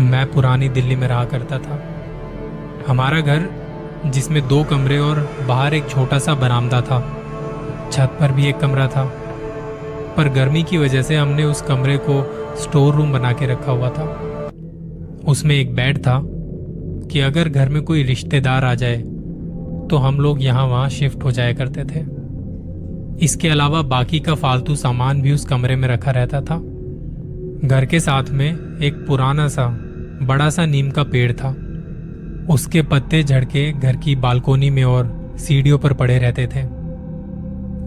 मैं पुरानी दिल्ली में रहा करता था। हमारा घर, जिसमें 2 कमरे और बाहर एक छोटा सा बरामदा था, छत पर भी एक कमरा था, पर गर्मी की वजह से हमने उस कमरे को स्टोर रूम बना के रखा हुआ था। उसमें एक बेड था कि अगर घर में कोई रिश्तेदार आ जाए तो हम लोग यहाँ वहाँ शिफ्ट हो जाया करते थे। इसके अलावा बाकी का फालतू सामान भी उस कमरे में रखा रहता था। घर के साथ में एक पुराना सा बड़ा सा नीम का पेड़ था। उसके पत्ते झड़ के घर की बालकोनी में और सीढ़ियों पर पड़े रहते थे।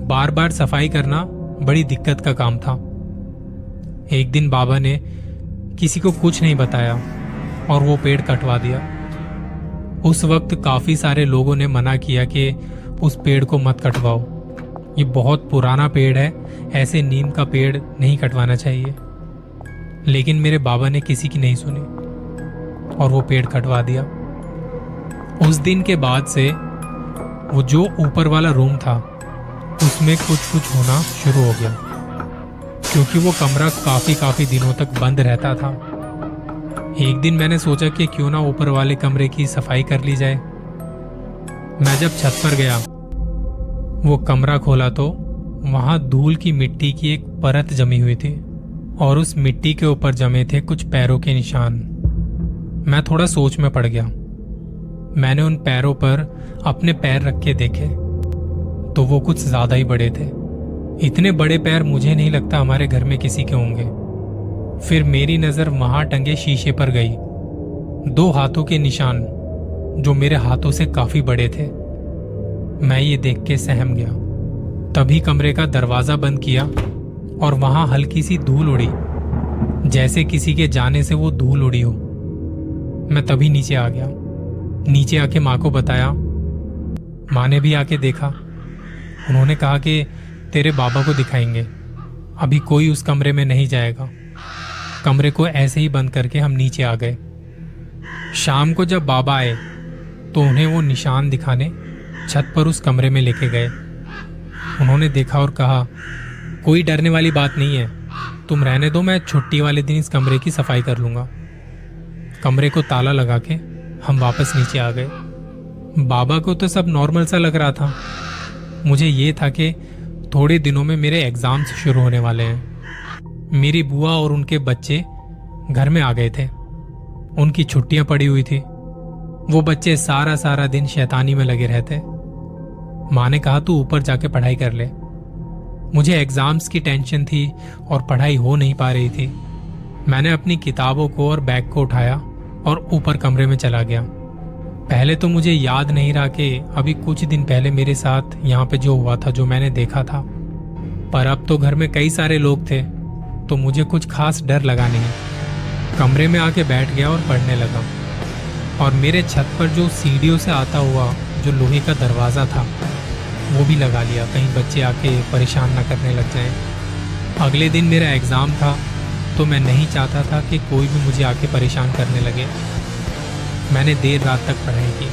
बार बार सफाई करना बड़ी दिक्कत का काम था। एक दिन बाबा ने किसी को कुछ नहीं बताया और वो पेड़ कटवा दिया। उस वक्त काफी सारे लोगों ने मना किया कि उस पेड़ को मत कटवाओ, ये बहुत पुराना पेड़ है, ऐसे नीम का पेड़ नहीं कटवाना चाहिए। लेकिन मेरे बाबा ने किसी की नहीं सुनी और वो पेड़ कटवा दिया। उस दिन के बाद से वो जो ऊपर वाला रूम था उसमें कुछ कुछ होना शुरू हो गया, क्योंकि वो कमरा काफी दिनों तक बंद रहता था। एक दिन मैंने सोचा कि क्यों ना ऊपर वाले कमरे की सफाई कर ली जाए। मैं जब छत पर गया, वो कमरा खोला तो वहां धूल की मिट्टी की एक परत जमी हुई थी और उस मिट्टी के ऊपर जमे थे कुछ पैरों के निशान। मैं थोड़ा सोच में पड़ गया। मैंने उन पैरों पर अपने पैर रख के देखे तो वो कुछ ज्यादा ही बड़े थे। इतने बड़े पैर मुझे नहीं लगता हमारे घर में किसी के होंगे। फिर मेरी नजर वहां टंगे शीशे पर गई। 2 हाथों के निशान जो मेरे हाथों से काफी बड़े थे। मैं ये देख के सहम गया। तभी कमरे का दरवाजा बंद किया और वहां हल्की सी धूल उड़ी, जैसे किसी के जाने से वो धूल उड़ी हो। मैं तभी नीचे आ गया। नीचे आके माँ को बताया। माँ ने भी आके देखा। उन्होंने कहा कि तेरे बाबा को दिखाएंगे, अभी कोई उस कमरे में नहीं जाएगा। कमरे को ऐसे ही बंद करके हम नीचे आ गए। शाम को जब बाबा आए तो उन्हें वो निशान दिखाने छत पर उस कमरे में लेके गए। उन्होंने देखा और कहा, कोई डरने वाली बात नहीं है, तुम रहने दो, मैं छुट्टी वाले दिन इस कमरे की सफाई कर लूंगा। कमरे को ताला लगा के हम वापस नीचे आ गए। बाबा को तो सब नॉर्मल सा लग रहा था। मुझे ये था कि थोड़े दिनों में मेरे एग्जाम्स शुरू होने वाले हैं। मेरी बुआ और उनके बच्चे घर में आ गए थे। उनकी छुट्टियां पड़ी हुई थी। वो बच्चे सारा दिन शैतानी में लगे रहते। माँ ने कहा तू ऊपर जाके पढ़ाई कर ले। मुझे एग्जाम्स की टेंशन थी और पढ़ाई हो नहीं पा रही थी। मैंने अपनी किताबों को और बैग को उठाया और ऊपर कमरे में चला गया। पहले तो मुझे याद नहीं रहा कि अभी कुछ दिन पहले मेरे साथ यहाँ पे जो हुआ था, जो मैंने देखा था। पर अब तो घर में कई सारे लोग थे तो मुझे कुछ खास डर लगा नहीं। कमरे में आके बैठ गया और पढ़ने लगा। और मेरे छत पर जो सीढ़ियों से आता हुआ जो लोहे का दरवाज़ा था वो भी लगा लिया, कहीं बच्चे आके परेशान ना करने लग जाएं। अगले दिन मेरा एग्ज़ाम था तो मैं नहीं चाहता था कि कोई भी मुझे आके परेशान करने लगे। मैंने देर रात तक पढ़ाई की।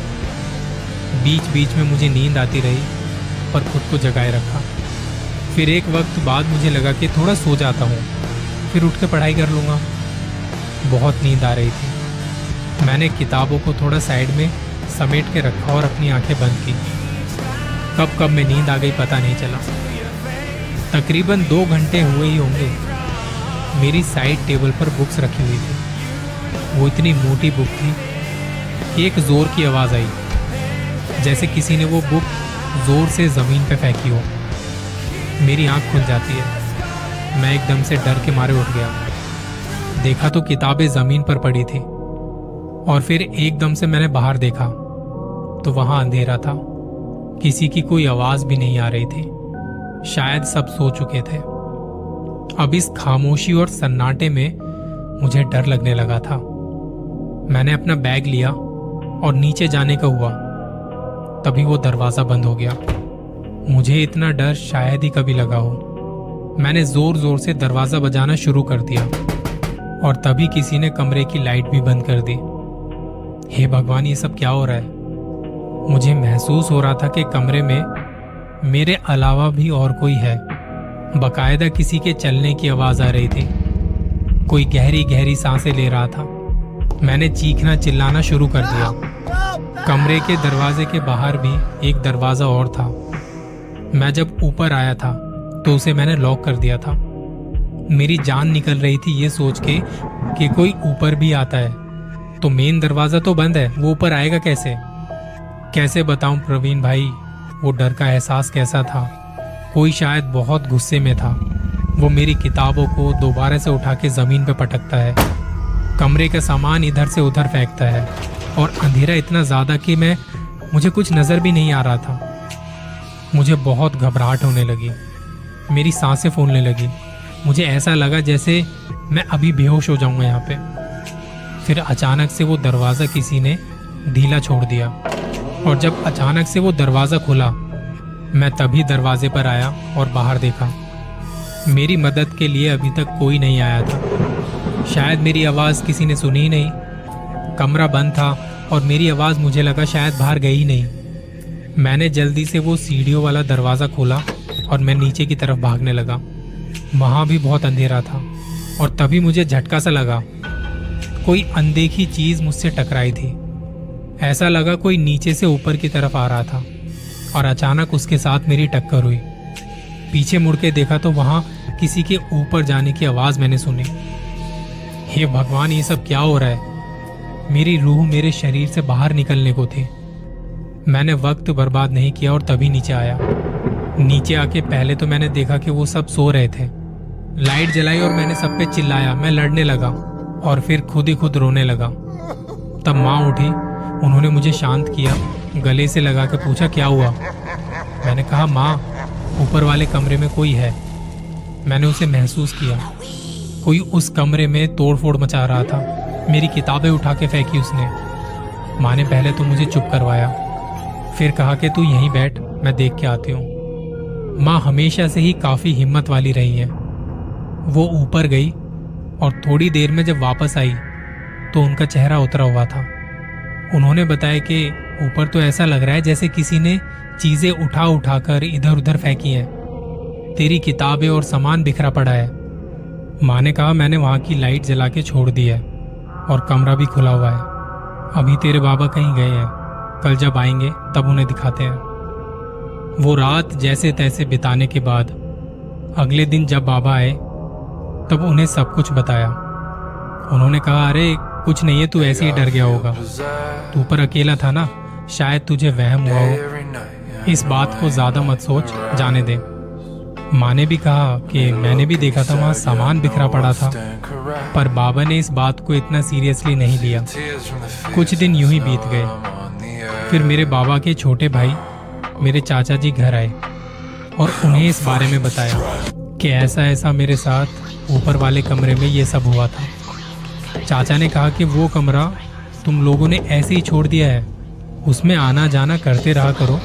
बीच बीच में मुझे नींद आती रही पर खुद को जगाए रखा। फिर एक वक्त बाद मुझे लगा कि थोड़ा सो जाता हूँ, फिर उठ के पढ़ाई कर लूँगा। बहुत नींद आ रही थी। मैंने किताबों को थोड़ा साइड में समेट के रखा और अपनी आंखें बंद की। कब में नींद आ गई पता नहीं चला। तकरीबन 2 घंटे हुए ही होंगे। मेरी साइड टेबल पर बुक्स रखी हुई थी। वो इतनी मोटी बुक थी। एक जोर की आवाज़ आई, जैसे किसी ने वो बुक जोर से ज़मीन पे फेंकी हो। मेरी आंख खुल जाती है। मैं एकदम से डर के मारे उठ गया। देखा तो किताबें ज़मीन पर पड़ी थी। और फिर एकदम से मैंने बाहर देखा तो वहां अंधेरा था। किसी की कोई आवाज़ भी नहीं आ रही थी। शायद सब सो चुके थे। अब इस खामोशी और सन्नाटे में मुझे डर लगने लगा था। मैंने अपना बैग लिया और नीचे जाने का हुआ, तभी वो दरवाजा बंद हो गया। मुझे इतना डर शायद ही कभी लगा हो। मैंने जोर जोर से दरवाजा बजाना शुरू कर दिया और तभी किसी ने कमरे की लाइट भी बंद कर दी। हे भगवान, ये सब क्या हो रहा है? मुझे महसूस हो रहा था कि कमरे में मेरे अलावा भी और कोई है। बकायदा किसी के चलने की आवाज आ रही थी। कोई गहरी गहरी सांसें ले रहा था। मैंने चीखना चिल्लाना शुरू कर दिया। कमरे के दरवाजे के बाहर भी एक दरवाजा और था। मैं जब ऊपर आया था तो उसे मैंने लॉक कर दिया था। मेरी जान निकल रही थी ये सोच के कि कोई ऊपर भी आता है तो मेन दरवाजा तो बंद है, वो ऊपर आएगा कैसे। कैसे बताऊं प्रवीण भाई, वो डर का एहसास कैसा था। कोई शायद बहुत गुस्से में था। वो मेरी किताबों को दोबारा से उठा के जमीन पे पटकता है, कमरे का सामान इधर से उधर फेंकता है, और अंधेरा इतना ज्यादा कि मुझे कुछ नजर भी नहीं आ रहा था। मुझे बहुत घबराहट होने लगी, मेरी सांसें फूलने लगी। मुझे ऐसा लगा जैसे मैं अभी बेहोश हो जाऊंगा यहाँ पे। फिर अचानक से वो दरवाजा किसी ने ढीला छोड़ दिया, और जब अचानक से वो दरवाजा खुला, मैं तभी दरवाजे पर आया और बाहर देखा। मेरी मदद के लिए अभी तक कोई नहीं आया था। शायद मेरी आवाज किसी ने सुनी ही नहीं। कमरा बंद था और मेरी आवाज मुझे लगा शायद बाहर गई ही नहीं। मैंने जल्दी से वो सीढ़ियों वाला दरवाजा खोला और मैं नीचे की तरफ भागने लगा। वहां भी बहुत अंधेरा था और तभी मुझे झटका सा लगा। कोई अनदेखी चीज मुझसे टकराई थी। ऐसा लगा कोई नीचे से ऊपर की तरफ आ रहा था और अचानक उसके साथ मेरी टक्कर हुई। पीछे मुड़ के देखा तो वहां किसी के ऊपर जाने की आवाज मैंने सुनी। हे भगवान, ये सब क्या हो रहा है। मेरी रूह मेरे शरीर से बाहर निकलने को थी। मैंने वक्त बर्बाद नहीं किया और तभी नीचे आया। नीचे आके पहले तो मैंने देखा कि वो सब सो रहे थे। लाइट जलाई और मैंने सब पे चिल्लाया। मैं लड़ने लगा और फिर खुद ही खुद रोने लगा। तब माँ उठी, उन्होंने मुझे शांत किया, गले से लगा के पूछा क्या हुआ। मैंने कहा माँ, ऊपर वाले कमरे में कोई है। मैंने उसे महसूस किया। कोई उस कमरे में तोड़फोड़ मचा रहा था। मेरी किताबें उठा के फेंकी उसने। माँ ने पहले तो मुझे चुप करवाया, फिर कहा कि तू यहीं बैठ, मैं देख के आती हूँ। माँ हमेशा से ही काफी हिम्मत वाली रही है। वो ऊपर गई और थोड़ी देर में जब वापस आई तो उनका चेहरा उतरा हुआ था। उन्होंने बताया कि ऊपर तो ऐसा लग रहा है जैसे किसी ने चीजें उठा उठा कर इधर उधर फेंकी हैं। तेरी किताबें और सामान बिखरा पड़ा है। माँ ने कहा मैंने वहां की लाइट जला के छोड़ दी है और कमरा भी खुला हुआ है। अभी तेरे बाबा कहीं गए हैं, कल जब आएंगे तब उन्हें दिखाते हैं। वो रात जैसे तैसे बिताने के बाद अगले दिन जब बाबा आए तब उन्हें सब कुछ बताया। उन्होंने कहा अरे कुछ नहीं है, तू ऐसे ही डर गया होगा, तू ऊपर अकेला था ना, शायद तुझे वहम हुआ हो, इस बात को ज्यादा मत सोच, जाने दे। माँ ने भी कहा कि मैंने भी देखा था वहाँ सामान बिखरा पड़ा था, पर बाबा ने इस बात को इतना सीरियसली नहीं लिया। कुछ दिन यूं ही बीत गए। फिर मेरे बाबा के छोटे भाई मेरे चाचा जी घर आए और उन्हें इस बारे में बताया कि ऐसा ऐसा मेरे साथ ऊपर वाले कमरे में ये सब हुआ था। चाचा ने कहा कि वो कमरा तुम लोगों ने ऐसे ही छोड़ दिया है, उसमें आना जाना करते रहा करो।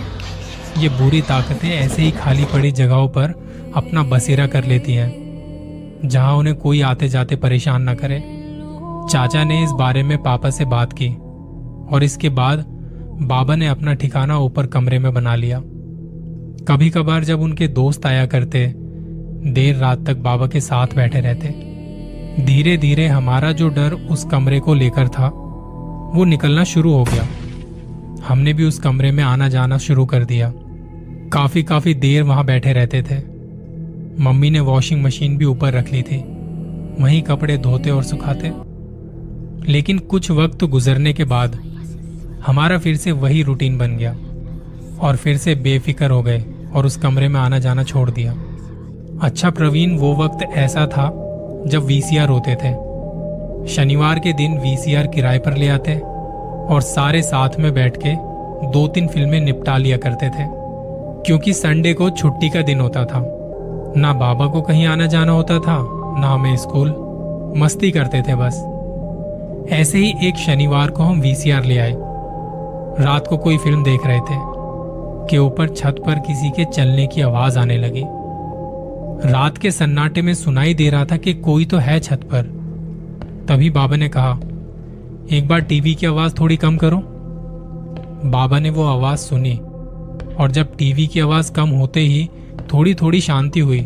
ये बुरी ताकतें ऐसे ही खाली पड़ी जगहों पर अपना बसेरा कर लेती हैं, जहां उन्हें कोई आते जाते परेशान न करे। चाचा ने इस बारे में पापा से बात की और इसके बाद बाबा ने अपना ठिकाना ऊपर कमरे में बना लिया। कभी कभार जब उनके दोस्त आया करते, देर रात तक बाबा के साथ बैठे रहते। धीरे धीरे हमारा जो डर उस कमरे को लेकर था वो निकलना शुरू हो गया। हमने भी उस कमरे में आना जाना शुरू कर दिया। काफी देर वहां बैठे रहते थे। मम्मी ने वॉशिंग मशीन भी ऊपर रख ली थी, वहीं कपड़े धोते और सुखाते। लेकिन कुछ वक्त गुजरने के बाद हमारा फिर से वही रूटीन बन गया और फिर से बेफिक्र हो गए और उस कमरे में आना जाना छोड़ दिया। अच्छा प्रवीण, वो वक्त ऐसा था जब वीसीआर होते थे। शनिवार के दिन वीसीआर किराए पर ले आते और सारे साथ में बैठ के 2-3 फिल्में निपटा लिया करते थे, क्योंकि संडे को छुट्टी का दिन होता था। ना बाबा को कहीं आना जाना होता था, ना हमें स्कूल। मस्ती करते थे बस। ऐसे ही एक शनिवार को हम वीसीआर ले आए। रात को कोई फिल्म देख रहे थे कि ऊपर छत पर किसी के चलने की आवाज आने लगी। रात के सन्नाटे में सुनाई दे रहा था कि कोई तो है छत पर। तभी बाबा ने कहा एक बार टीवी की आवाज थोड़ी कम करो। बाबा ने वो आवाज सुनी और जब टीवी की आवाज कम होते ही थोड़ी थोड़ी शांति हुई